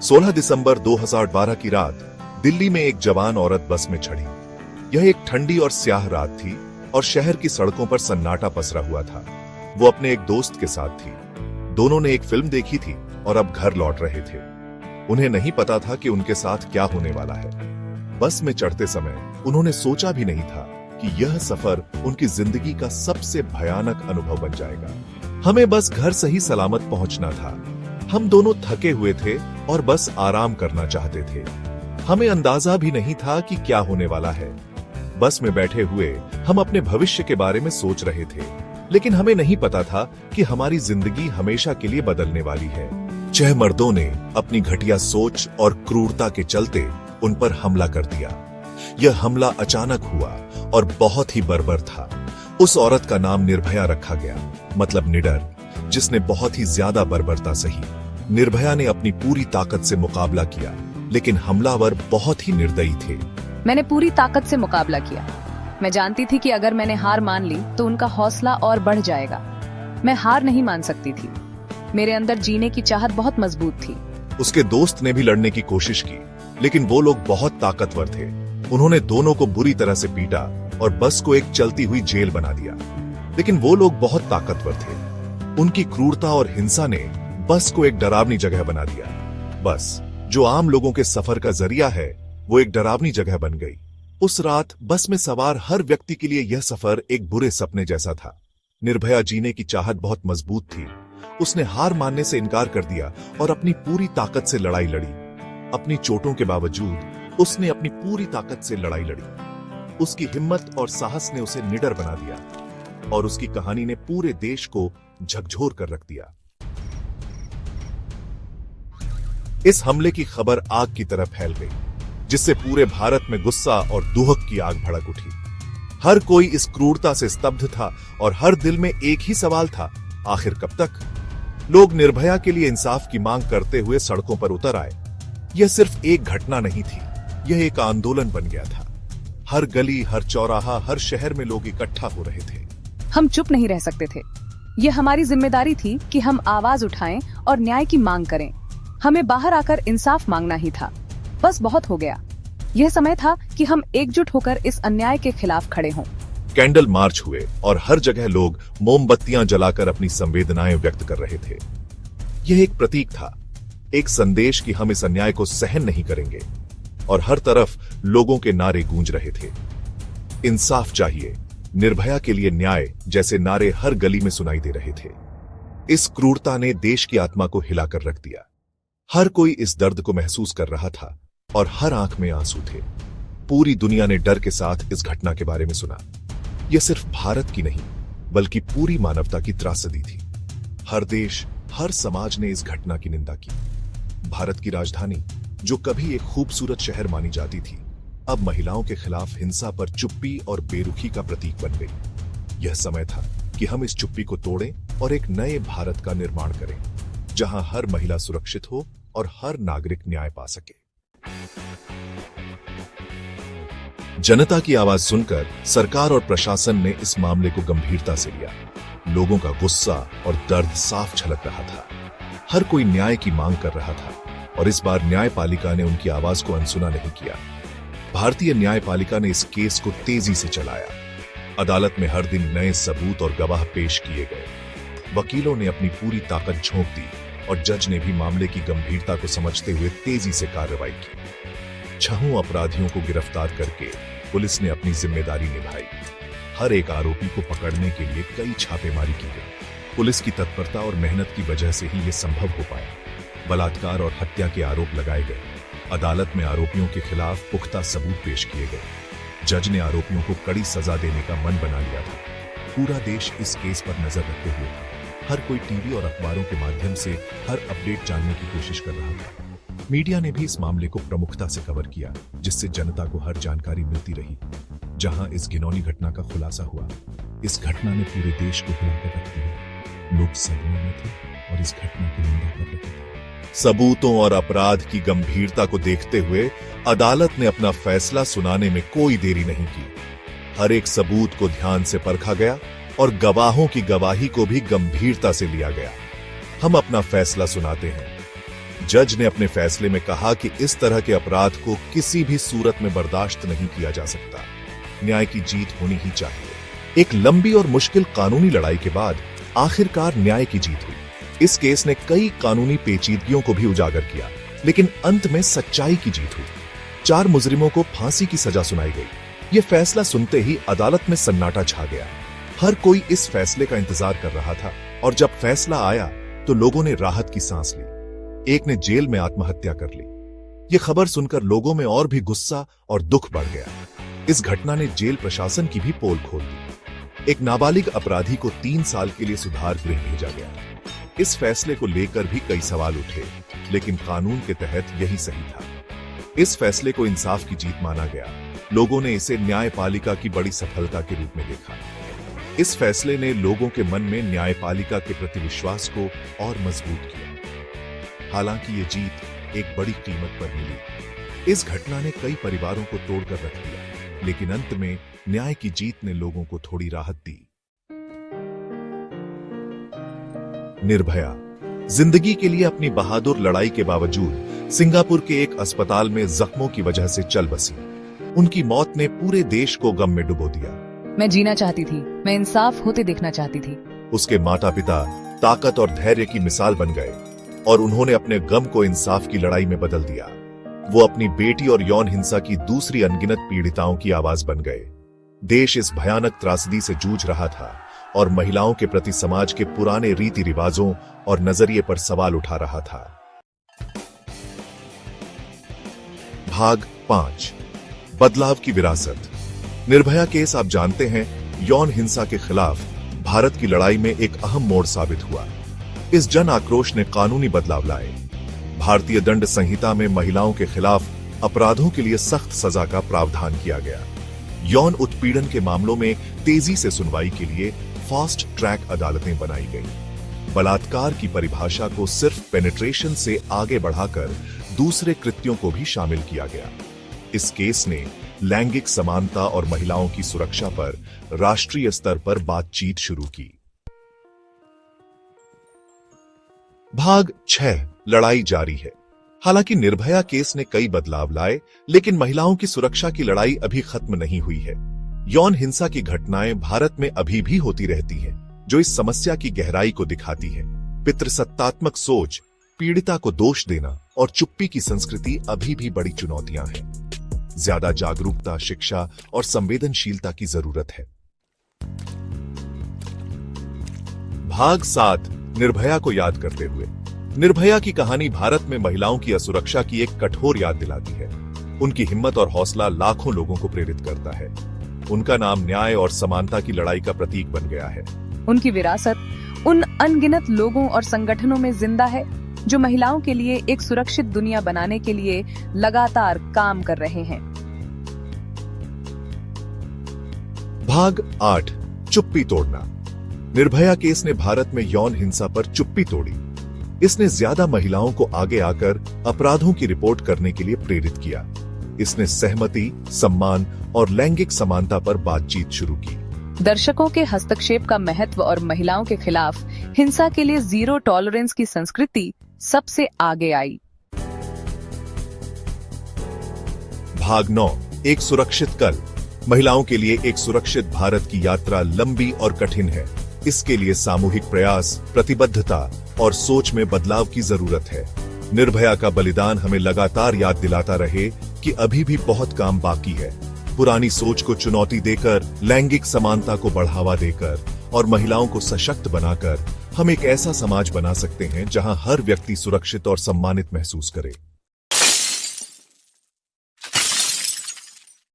16 दिसंबर 2012 की रात दिल्ली में एक जवान औरत बस में चढ़ी। यह एक ठंडी और स्याह रात थी और शहर की सड़कों पर सन्नाटा पसरा हुआ था। वो अपने एक दोस्त के साथ थी। दोनों ने एक फिल्म देखी थी और अब घर लौट रहे थे। उन्हें नहीं पता था कि उनके साथ क्या होने वाला है। बस में चढ़ते समय उन्होंने सोचा भी नहीं था कि यह सफर उनकी जिंदगी का सबसे भयानक अनुभव बन जाएगा। हमें बस घर सही सलामत पहुंचना था। हम दोनों थके हुए थे और बस आराम करना चाहते थे। हमें अंदाजा भी नहीं था कि क्या होने वाला है। बस में बैठे हुए हम अपने भविष्य के बारे में सोच रहे थे, लेकिन हमें नहीं पता था कि हमारी जिंदगी हमेशा के लिए बदलने वाली है। 6 मर्दों ने अपनी घटिया सोच और क्रूरता के चलते उन पर हमला कर दिया। यह हमला अचानक हुआ और बहुत ही बर्बर था। उस औरत का नाम निर्भया रखा गया, मतलब निडर, जिसने बहुत ही ज्यादा बर्बरता सही। निर्भया ने अपनी पूरी ताकत से मुकाबला किया, लेकिन हमलावर बहुत ही निर्दयी थे। मैंने पूरी ताकत से मुकाबला किया। मैं जानती थी कि अगर मैंने हार मान ली तो उनका हौसला और बढ़ जाएगा। मैं हार नहीं मान सकती थी। मेरे अंदर जीने की चाहत बहुत मजबूत थी। उसके दोस्त ने भी लड़ने की कोशिश की, लेकिन वो लोग बहुत ताकतवर थे। उन्होंने दोनों को बुरी तरह से पीटा और बस को एक चलती हुई जेल बना दिया। लेकिन वो लोग बहुत ताकतवर थे। उनकी क्रूरता और हिंसा ने बस को एक डरावनी जगह बना दिया। बस, जो आम लोगों के सफर का जरिया है, वो एक डरावनी जगह बन गई। उस रात बस में सवार हर व्यक्ति के लिए यह सफर एक बुरे सपने जैसा था। निर्भया जीने की चाहत बहुत मजबूत थी। उसने हार मानने से इनकार कर दिया और अपनी पूरी ताकत से लड़ाई लड़ी। अपनी चोटों के बावजूद उसने अपनी पूरी ताकत से लड़ाई लड़ी। उसकी हिम्मत और साहस ने उसे निडर बना दिया और उसकी कहानी ने पूरे देश को झकझोर कर रख दिया। इस हमले की खबर आग की तरह फैल गई, जिससे पूरे भारत में गुस्सा और दुहक की आग भड़क उठी। हर कोई इस क्रूरता से स्तब्ध था और हर दिल में एक ही सवाल था, आखिर कब तक? लोग निर्भया के लिए इंसाफ की मांग करते हुए सड़कों पर उतर आए। यह सिर्फ एक घटना नहीं थी, यह एक आंदोलन बन गया था। हर गली, हर चौराहा, हर शहर में लोग इकट्ठा हो रहे थे। हम चुप नहीं रह सकते थे। यह हमारी जिम्मेदारी थी कि हम आवाज उठाएं और न्याय की मांग करें। हमें बाहर आकर इंसाफ मांगना ही था। बस बहुत हो गया। यह समय था कि हम एकजुट होकर इस अन्याय के खिलाफ खड़े हों। कैंडल मार्च हुए और हर जगह लोग मोमबत्तियां जलाकर अपनी संवेदनाएं व्यक्त कर रहे थे। यह एक प्रतीक था, एक संदेश कि हम इस अन्याय को सहन नहीं करेंगे। और हर तरफ लोगों के नारे गूंज रहे थे। इंसाफ चाहिए, निर्भया के लिए न्याय जैसे नारे हर गली में सुनाई दे रहे थे। इस क्रूरता ने देश की आत्मा को हिलाकर रख दिया। हर कोई इस दर्द को महसूस कर रहा था और हर आंख में आंसू थे। पूरी दुनिया ने डर के साथ इस घटना के बारे में सुना। यह सिर्फ भारत की नहीं, बल्कि पूरी मानवता की त्रासदी थी। हर देश, हर समाज ने इस घटना की निंदा की। भारत की राजधानी, जो कभी एक खूबसूरत शहर मानी जाती थी, अब महिलाओं के खिलाफ हिंसा पर चुप्पी और बेरुखी का प्रतीक बन गई। यह समय था कि हम इस चुप्पी को तोड़ें और एक नए भारत का निर्माण करें, जहां हर महिला सुरक्षित हो और हर नागरिक न्याय पा सके। जनता की आवाज सुनकर सरकार और प्रशासन ने इस मामले को गंभीरता से लिया। लोगों का गुस्सा और दर्द साफ झलक रहा था। हर कोई न्याय की मांग कर रहा था और इस बार न्यायपालिका ने उनकी आवाज को अनसुना नहीं किया। भारतीय न्यायपालिका ने इस केस को तेजी से चलाया। अदालत में हर दिन नए सबूत और गवाह पेश किए गए। वकीलों ने अपनी पूरी ताकत झोंक दी और जज ने भी मामले की गंभीरता को समझते हुए तेजी से कार्रवाई की। 6 अपराधियों को गिरफ्तार करके पुलिस ने अपनी जिम्मेदारी निभाई। हर एक आरोपी को पकड़ने के लिए कई छापेमारी की गई। पुलिस की तत्परता और मेहनत की वजह से ही यह संभव हो पाया। बलात्कार और हत्या के आरोप लगाए गए। अदालत में आरोपियों के खिलाफ पुख्ता सबूत पेश किए गए। जज ने आरोपियों को कड़ी सजा देने का मन बना लिया था। पूरा देश इस केस पर नजर रखे हुए था। हर कोई टीवी और अखबारों के माध्यम से हर अपडेट जानने की कोशिश कर रहा था। मीडिया ने भी इस मामले को प्रमुखता से कवर किया, जिससे जनता को हर जानकारी मिलती रही। जहां इस घिनौनी घटना का खुलासा हुआ, इस घटना ने पूरे देश को हिलाकर रख दिया। लोग सदमे में थे और इस घटना की निंदा कर रहे थे। सबूतों और अपराध की गंभीरता को देखते हुए अदालत ने अपना फैसला सुनाने में कोई देरी नहीं की। हर एक सबूत को ध्यान से परखा गया और गवाहों की गवाही को भी गंभीरता से लिया गया। हम अपना फैसला सुनाते हैं। जज ने अपने फैसले में कहा कि इस तरह के अपराध को किसी भी सूरत में बर्दाश्त नहीं किया जा सकता। न्याय की जीत होनी ही चाहिए। एक लंबी और मुश्किल कानूनी लड़ाई के बाद आखिरकार न्याय की जीत हुई। इस केस ने कई कानूनी पेचीदगियों को भी उजागर किया, लेकिन अंत में सच्चाई की जीत हुई। 4 मुजरिमों को फांसी की सजा सुनाई गई। यह फैसला सुनते ही अदालत में सन्नाटा छा गया। हर कोई इस फैसले का इंतजार कर रहा था, और जब फैसला आया तो लोगों ने राहत की सांस ली। एक ने जेल में आत्महत्या कर ली। यह खबर सुनकर लोगों में और भी गुस्सा और दुख बढ़ गया। इस घटना ने जेल प्रशासन की भी पोल खोल दी। एक नाबालिग अपराधी को 3 साल के लिए सुधार गृह भेजा गया। इस फैसले को लेकर भी कई सवाल उठे, लेकिन कानून के तहत यही सही था। इस फैसले को इंसाफ की जीत माना गया। लोगों ने इसे न्यायपालिका की बड़ी सफलता के रूप में देखा। इस फैसले ने लोगों के मन में न्यायपालिका के प्रति विश्वास को और मजबूत किया। हालांकि ये जीत एक बड़ी कीमत पर मिली। इस घटना ने कई परिवारों को तोड़कर रख दिया, लेकिन अंत में न्याय की जीत ने लोगों को थोड़ी राहत दी। निर्भया जिंदगी के लिए अपनी बहादुर लड़ाई के बावजूद सिंगापुर के एक अस्पताल में जख्मों की वजह से चल बसी। उनकी मौत ने पूरे देश को गम में डुबो दिया। मैं जीना चाहती थी, मैं इंसाफ होते देखना चाहती थी। उसके माता पिता ताकत और धैर्य की मिसाल बन गए, और उन्होंने अपने गम को इंसाफ की लड़ाई में बदल दिया। वो अपनी बेटी और यौन हिंसा की दूसरी अनगिनत पीड़िताओं की आवाज बन गए। देश इस भयानक त्रासदी से जूझ रहा था, और महिलाओं के प्रति समाज के पुराने रीति रिवाजों और नजरिए पर सवाल उठा रहा था। भाग 5 बदलाव की विरासत। निर्भया केस आप जानते हैं, यौन हिंसा के खिलाफ भारत की लड़ाई में एक अहम मोड़ साबित हुआ। इस जन आक्रोश ने कानूनी बदलाव लाए। भारतीय दंड संहिता में महिलाओं के खिलाफ अपराधों के लिए सख्त सजा का प्रावधान किया गया। यौन उत्पीड़न के मामलों में तेजी से सुनवाई के लिए फास्ट ट्रैक अदालतें बनाई गई। बलात्कार की परिभाषा को सिर्फ पेनिट्रेशन से आगे बढ़ाकर दूसरे कृत्यों को भी शामिल किया गया। इस केस ने लैंगिक समानता और महिलाओं की सुरक्षा पर राष्ट्रीय स्तर पर बातचीत शुरू की। भाग 6 लड़ाई जारी है। हालांकि निर्भया केस ने कई बदलाव लाए, लेकिन महिलाओं की सुरक्षा की लड़ाई अभी खत्म नहीं हुई है। यौन हिंसा की घटनाएं भारत में अभी भी होती रहती हैं, जो इस समस्या की गहराई को दिखाती है। पितृसत्तात्मक सोच, पीड़िता को दोष देना और चुप्पी की संस्कृति अभी भी बड़ी चुनौतियां हैं। ज्यादा जागरूकता, शिक्षा और संवेदनशीलता की जरूरत है। भाग 7 निर्भया को याद करते हुए। निर्भया की कहानी भारत में महिलाओं की असुरक्षा की एक कठोर याद दिलाती है। उनकी हिम्मत और हौसला लाखों लोगों को प्रेरित करता है। उनका नाम न्याय और समानता की लड़ाई का प्रतीक बन गया है। उनकी विरासत उन अनगिनत लोगों और संगठनों में जिंदा है जो महिलाओं के लिए एक सुरक्षित दुनिया बनाने के लिए लगातार काम कर रहे हैं। भाग 8 चुप्पी तोड़ना। निर्भया केस ने भारत में यौन हिंसा पर चुप्पी तोड़ी। इसने ज्यादा महिलाओं को आगे आकर अपराधों की रिपोर्ट करने के लिए प्रेरित किया। इसने सहमति, सम्मान और लैंगिक समानता पर बातचीत शुरू की। दर्शकों के हस्तक्षेप का महत्व और महिलाओं के खिलाफ हिंसा के लिए जीरो टॉलरेंस की संस्कृति सबसे आगे आई। भाग 9 एक सुरक्षित कल। महिलाओं के लिए एक सुरक्षित भारत की यात्रा लंबी और कठिन है। इसके लिए सामूहिक प्रयास, प्रतिबद्धता और सोच में बदलाव की जरूरत है। निर्भया का बलिदान हमें लगातार याद दिलाता रहे कि अभी भी बहुत काम बाकी है। पुरानी सोच को चुनौती देकर, लैंगिक समानता को बढ़ावा देकर और महिलाओं को सशक्त बनाकर हम एक ऐसा समाज बना सकते हैं जहां हर व्यक्ति सुरक्षित और सम्मानित महसूस करे।